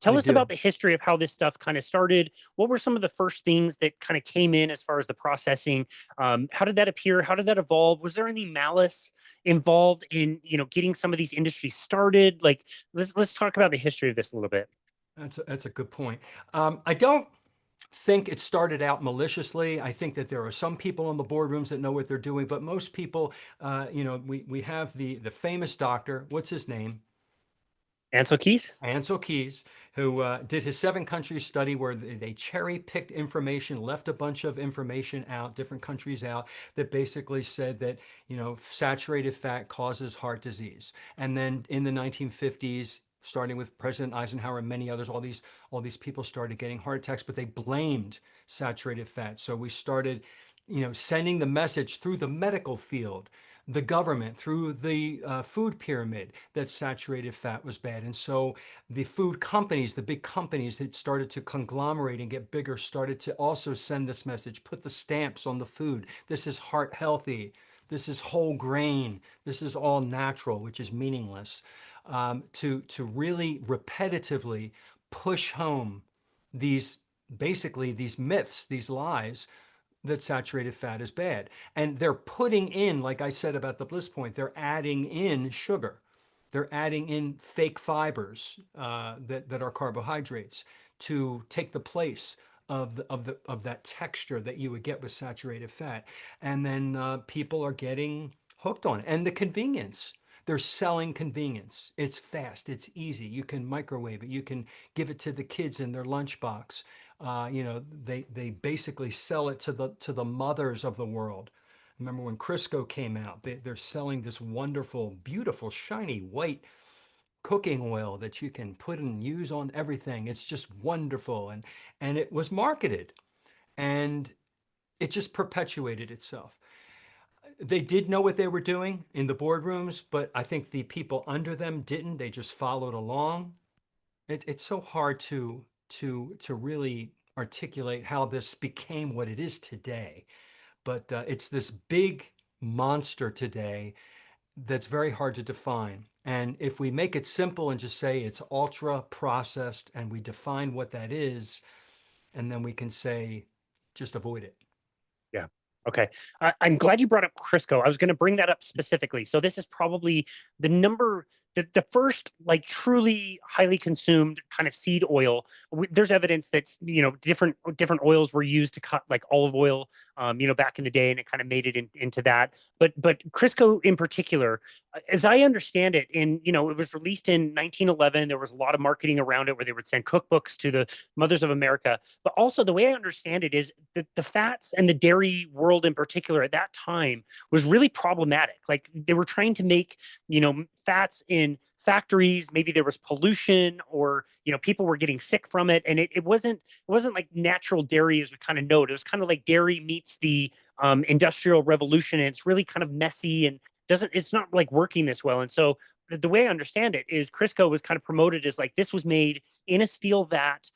Tell I us about do. the history of how this stuff kind of started. What were some of the first things that kind of came in as far as the processing? How did that appear? How did that evolve? Was there any malice involved in, getting some of these industries started? Like, let's talk about the history of this a little bit. That's a good point. I don't think it started out maliciously. I think that there are some people in the boardrooms that know what they're doing, but most people, we have the famous doctor. What's his name? Ansel Keys? Ansel Keys, who did his 7 country study where they cherry picked information, left a bunch of information out, different countries out, that basically said that, saturated fat causes heart disease. And then in the 1950s, starting with President Eisenhower and many others, all these people started getting heart attacks, but they blamed saturated fat. So we started, sending the message through the medical field, the government, through the food pyramid, that saturated fat was bad. And so the food companies, the big companies that started to conglomerate and get bigger, started to also send this message, put the stamps on the food. This is heart healthy. This is whole grain. This is all natural, which is meaningless. To really repetitively push home these basically these myths, these lies, that saturated fat is bad. And they're putting in, like I said about the bliss point, they're adding in sugar. They're adding in fake fibers that are carbohydrates to take the place of that texture that you would get with saturated fat. And then people are getting hooked on it. And the convenience. They're selling convenience. It's fast. It's easy. You can microwave it. You can give it to the kids in their lunchbox. They basically sell it to the mothers of the world. Remember when Crisco came out? They're selling this wonderful, beautiful, shiny white cooking oil that you can put and use on everything. It's just wonderful, and it was marketed, and it just perpetuated itself. They did know what they were doing in the boardrooms, but I think the people under them didn't. They just followed along. It's so hard to really articulate how this became what it is today. But it's this big monster today that's very hard to define. And if we make it simple and just say it's ultra processed and we define what that is, and then we can say, just avoid it. Yeah. Okay. I'm glad you brought up Crisco. I was going to bring that up specifically. So this is probably the number, the first like truly highly consumed kind of seed oil. There's evidence that different oils were used to cut like olive oil, back in the day, and it kind of made it into that. But Crisco in particular, as I understand it, it was released in 1911. There was a lot of marketing around it where they would send cookbooks to the mothers of America. But also the way I understand it is that the fats and the dairy world in particular at that time was really problematic. Like they were trying to make, fats in factories. Maybe there was pollution, or people were getting sick from it, and it wasn't like natural dairy as we kind of know it. It was kind of like dairy meets the industrial revolution, and it's really kind of messy and doesn't it's not like working this well. And so the way I understand it is Crisco was kind of promoted as like this was made in a steel vat.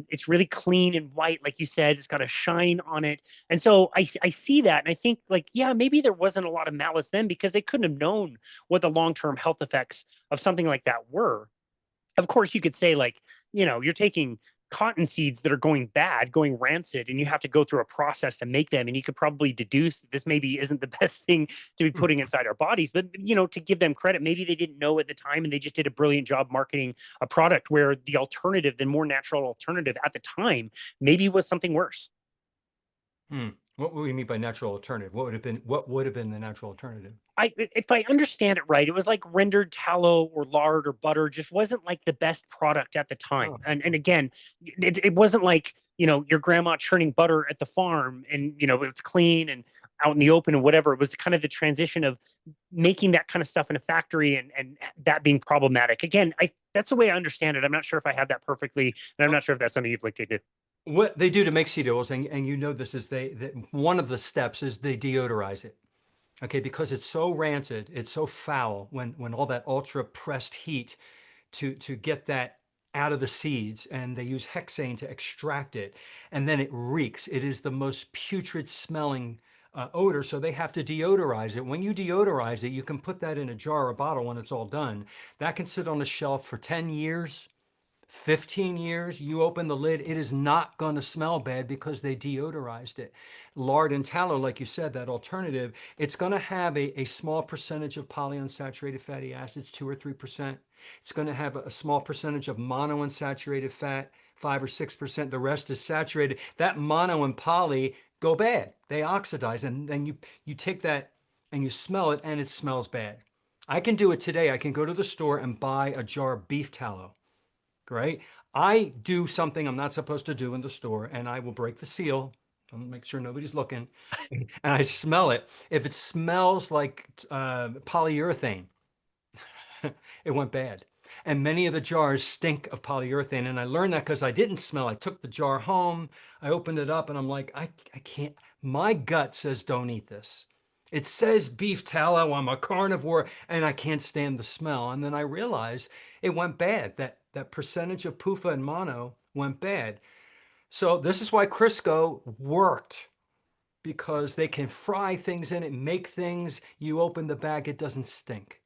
It's really clean and white, like you said. It's got a shine on it, and so I see that, and I think like, yeah, maybe there wasn't a lot of malice then because they couldn't have known what the long-term health effects of something like that were. Of course, you could say like, you're taking cotton seeds that are going bad, going rancid, and you have to go through a process to make them. And you could probably deduce this maybe isn't the best thing to be putting inside our bodies. But to give them credit, maybe they didn't know at the time, and they just did a brilliant job marketing a product where the alternative, the more natural alternative at the time, maybe was something worse. Hmm. What would you mean by natural alternative? What would have been the natural alternative? If I understand it right, it was like rendered tallow or lard or butter just wasn't like the best product at the time. Oh, And again, it wasn't like, your grandma churning butter at the farm and, it's clean and out in the open and whatever. It was kind of the transition of making that kind of stuff in a factory and that being problematic. Again, that's the way I understand it. I'm not sure if I have that perfectly, and I'm oh. not sure if that's something you've looked into. What they do to make seed oils, and this is that one of the steps is they deodorize it. Okay, because it's so rancid, it's so foul when all that ultra pressed heat to get that out of the seeds, and they use hexane to extract it, and then it reeks. It is the most putrid smelling odor, so they have to deodorize it. When you deodorize it, you can put that in a jar or bottle when it's all done. That can sit on a shelf for 10 years, 15 years, you open the lid, it is not going to smell bad because they deodorized it. Lard and tallow, like you said, that alternative, it's going to have a small percentage of polyunsaturated fatty acids, 2 or 3%. It's going to have a small percentage of monounsaturated fat, 5 or 6%. The rest is saturated. That mono and poly go bad. They oxidize. And then you take that and you smell it, and it smells bad. I can do it today. I can go to the store and buy a jar of beef tallow, right? I do something I'm not supposed to do in the store, and I will break the seal. I'll make sure nobody's looking, and I smell it. If it smells like polyurethane, it went bad. And many of the jars stink of polyurethane. And I learned that because I didn't smell. I took the jar home, I opened it up, and I'm like, I can't. My gut says don't eat this. It says beef tallow. I'm a carnivore, and I can't stand the smell. And then I realized it went bad. That percentage of PUFA and mono went bad. So this is why Crisco worked, because they can fry things in it, make things. You open the bag, it doesn't stink.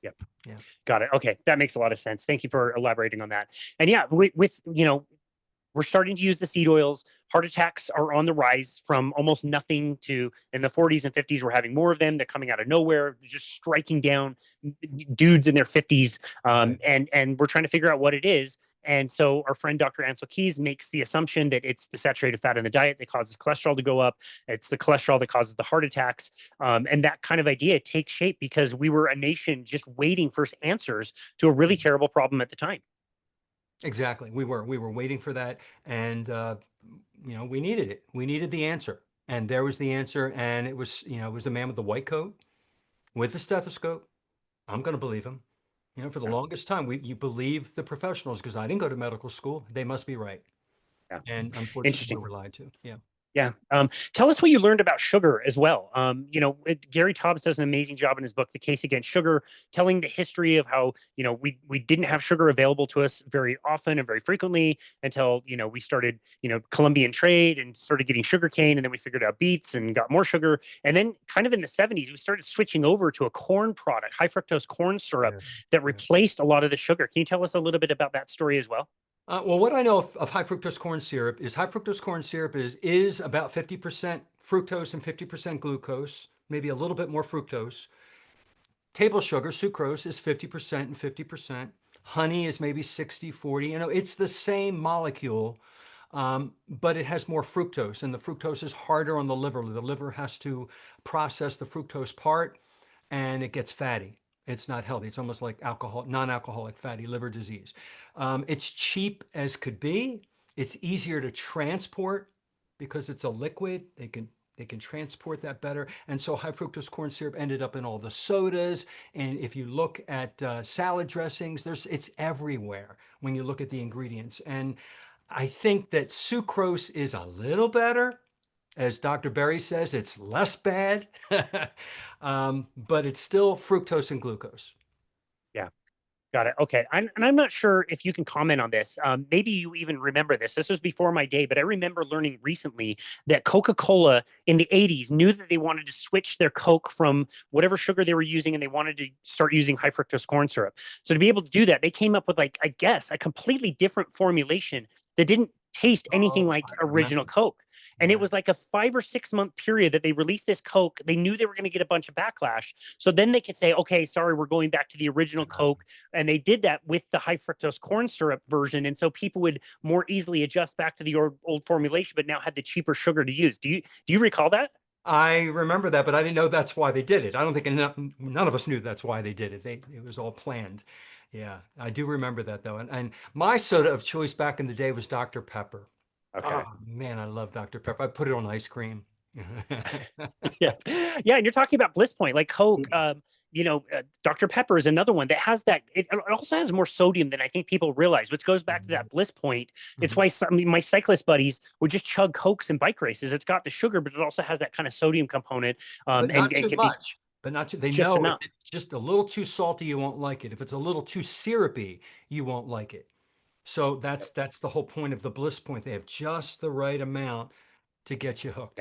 Yep. Yeah. Got it. Okay, that makes a lot of sense. Thank you for elaborating on that. And yeah, with we're starting to use the seed oils. Heart attacks are on the rise from almost nothing to in the 40s and 50s. We're having more of them. They're coming out of nowhere, just striking down dudes in their 50s. Right. And we're trying to figure out what it is. And so our friend Dr. Ansel Keys makes the assumption that it's the saturated fat in the diet that causes cholesterol to go up. It's the cholesterol that causes the heart attacks. And that kind of idea takes shape because we were a nation just waiting for answers to a really terrible problem at the time. Exactly. We were waiting for that, and we needed it. We needed the answer, and there was the answer, and it was the man with the white coat with the stethoscope. I'm going to believe him. For the Yeah. longest time, you believe the professionals because I didn't go to medical school. They must be right, Yeah. and unfortunately, Interesting. we were lied to. Yeah. Yeah. Tell us what you learned about sugar as well. Gary Taubes does an amazing job in his book, The Case Against Sugar, telling the history of how, we didn't have sugar available to us very often and very frequently until, we started, Columbian trade and started getting sugar cane. And then we figured out beets and got more sugar. And then kind of in the 70s, we started switching over to a corn product, high fructose corn syrup Yeah. that Yeah. replaced a lot of the sugar. Can you tell us a little bit about that story as well? Well, what I know of high fructose corn syrup is high fructose corn syrup is about 50% fructose and 50% glucose, maybe a little bit more fructose. Table sugar, sucrose, is 50% and 50%. Honey is maybe 60-40. It's the same molecule, but it has more fructose, and the fructose is harder on the liver. The liver has to process the fructose part, and it gets fatty. It's not healthy. It's almost like non-alcoholic fatty liver disease. It's cheap as could be. It's easier to transport because it's a liquid. They can transport that better. And so high fructose corn syrup ended up in all the sodas. And if you look at salad dressings, it's everywhere when you look at the ingredients. And I think that sucrose is a little better. As Dr. Berry says, it's less bad, but it's still fructose and glucose. Yeah. Got it. Okay. And I'm not sure if you can comment on this. Maybe you even remember this. This was before my day, but I remember learning recently that Coca-Cola in the 80s knew that they wanted to switch their Coke from whatever sugar they were using and they wanted to start using high fructose corn syrup. So to be able to do that, they came up with, like, I guess, a completely different formulation that didn't taste anything Oh, like I original remember. Coke. And it Yeah. was like a 5 or 6 month period that they released this Coke. They knew they were going to get a bunch of backlash. So then they could say, okay, sorry, we're going back to the original Coke, and they did that with the high fructose corn syrup version. And so people would more easily adjust back to the old formulation, but now had the cheaper sugar to use. Do you recall that? I remember that, but I didn't know that's why they did it. I don't think none of us knew that's why they did it. It was all planned. Yeah, I do remember that though. And my soda of choice back in the day was Dr. Pepper. Oh Okay. man, I love Dr. Pepper. I put it on ice cream. Yeah. Yeah. And you're talking about Bliss Point, like Coke. Dr. Pepper is another one that has that. It also has more sodium than I think people realize, which goes back to that Bliss Point. It's Mhm. why my cyclist buddies would just chug Cokes in bike races. It's got the sugar, but it also has that kind of sodium component, But and not too can be much. But not too, they just know if enough. it's just a little too salty, you won't like it. If it's a little too syrupy, you won't like it. So that's the whole point of the Bliss Point. They have just the right amount to get you hooked.